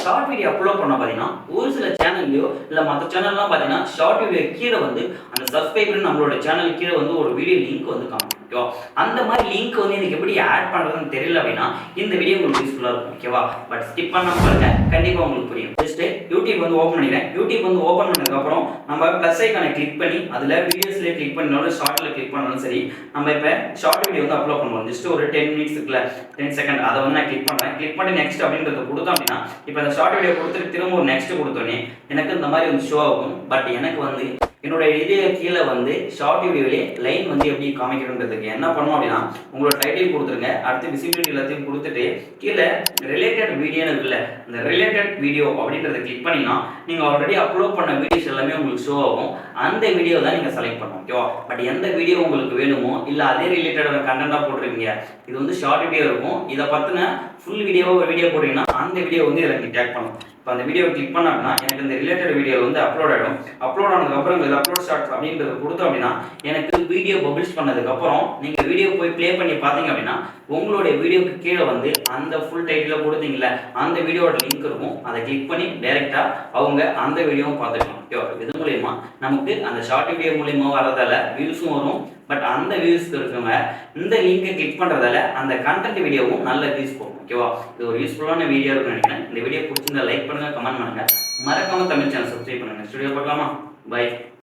Short video upload பண்ண பார்த்தீங்கன்னா ஒரு சில சேனல்லையோ இல்லை மற்ற சேனல்லாம் பார்த்தீங்கன்னா ஷார்ட் வீடியோ கீழே வந்து அந்த சப்ஸ்கிரைபர் நம்மளோட சேனல் கீழே வந்து ஒரு வீடியோ லிங்க் வந்து காமிக்கும். ஓகேவா? அந்த மாதிரி லிங்க் வந்து எனக்கு எப்படி ஆட் பண்ணுறதுன்னு தெரியல அப்படின்னா இந்த வீடியோ உங்களுக்கு யூஸ்ஃபுல்லாக இருக்கும். ஓகேவா? பட் ஸ்கிப் பண்ணாம பாருங்க, கண்டிப்பாக உங்களுக்கு புரியும். ஜஸ்ட் யூடியூப் வந்து ஓப்பன் பண்ணிக்கிறேன். யூடியூப் வந்து ஓப்பன் பண்ணதுக்கப்புறம் நம்ம ப்ளஸ் ஐக்கானை கிளிக் பண்ணி அதில் வீடியோஸ்லேயே கிளிக் பண்ணாலும் ஷார்ட்டில் கிளிக் பண்ணாலும் சரி, நம்ம இப்போ ஷார்ட் வீடியோ வந்து அப்லோட் பண்ணுவோம். ஜஸ்ட் ஒரு 10 மினிட்ஸ் இருக்குல்ல, 10 செகண்ட், அதை வந்து நான் கிளிக் பண்ணுறேன். கிளிக் பண்ணி நெக்ஸ்ட் அப்படின்றத கொடுத்தோம் அப்படின்னா இப்போ அந்த ஷார்ட் வீடியோ கொடுத்துட்டு திரும்ப ஒரு நெக்ஸ்ட் கொடுத்தோன்னே எனக்கு இந்த மாதிரி வந்து ஷோ ஆகும். பட் எனக்கு வந்து என்னோட இதுல கீழே வந்து ஷார்ட் வீடியோவிலே லைன் வந்து எப்படி காமிக்கிறதுக்கு என்ன பண்ணணும் அப்படின்னா உங்களோட டைட்டில் கொடுத்துருங்க. அடுத்து விசிபிலிட்டி எல்லாத்தையும் கொடுத்துட்டு கீழே ரிலேட்டட் வீடியோன்னு இருக்குல்ல, அந்த ரிலேட்டட் வீடியோ அப்படின்றத கிளிக் பண்ணிங்கன்னா நீங்கள் ஆல்ரெடி அப்லோட் பண்ண வீடியோஸ் எல்லாமே உங்களுக்கு ஷோ ஆகும். அந்த வீடியோ தான் நீங்கள் செலக்ட் பண்ணணும். ஓகேவா? பட் எந்த வீடியோ உங்களுக்கு வேணுமோ இல்லை அதே ரிலேட்டடான கண்டென்ட்டாக போட்டிருக்கீங்க, இது வந்து ஷார்ட் வீடியோ இருக்கும், இதை பற்றின ஃபுல் வீடியோவை ஒரு வீடியோ போட்டிங்கன்னா அந்த வீடியோ வந்து இதில் நீங்கள் டேக் பண்ணணும். இப்போ அந்த வீடியோ கிளிக் பண்ண அப்படின்னா எனக்கு இந்த ரிலேட்டட் வீடியோ வந்து அப்லோட் ஆகிடும். அப்லோட் ஆனதுக்கப்புறம் இந்த அப்லோட் ஷார்ட் அப்படின்றத கொடுத்தோம் அப்படின்னா எனக்கு வீடியோ பப்ளிஷ் பண்ணதுக்கப்புறம் நீங்கள் வீடியோ போய் ப்ளே பண்ணி பார்த்தீங்க அப்படின்னா உங்களுடைய வீடியோக்கு கீழே வந்து அந்த ஃபுல் டைட்டில் கொடுத்தீங்களா அந்த வீடியோட லிங்க் இருக்கும். அதை கிளிக் பண்ணி டைரெக்டாக அவங்க அந்த வீடியோவும் பார்த்துக்கலாம். ஓகேவா? இது மூலயமா நமக்கு அந்த ஷார்ட் வீடியோ மூலயமா வரதால வியூஸும் வரும். பட் அந்த வியூஸ் இருக்கவங்க இந்த லிங்கை கிளிக் பண்ணுறதால அந்த கண்டென்ட் வீடியோவும் நல்ல வியூஸ் போகும். ஓகேவா? இது ஒரு யூஸ்ஃபுல்லான வீடியோ இருக்குன்னு நினைக்கிறேன். இந்த வீடியோ பிடிச்சிருந்தா லைக் பண்ணுங்க, கமெண்ட் பண்ணுங்க, மறக்காம தமிழ் சேனல் சப்ஸ்கிரைப் பண்ணுங்க. ஸ்டுடியோ பார்க்கலாமா? பை.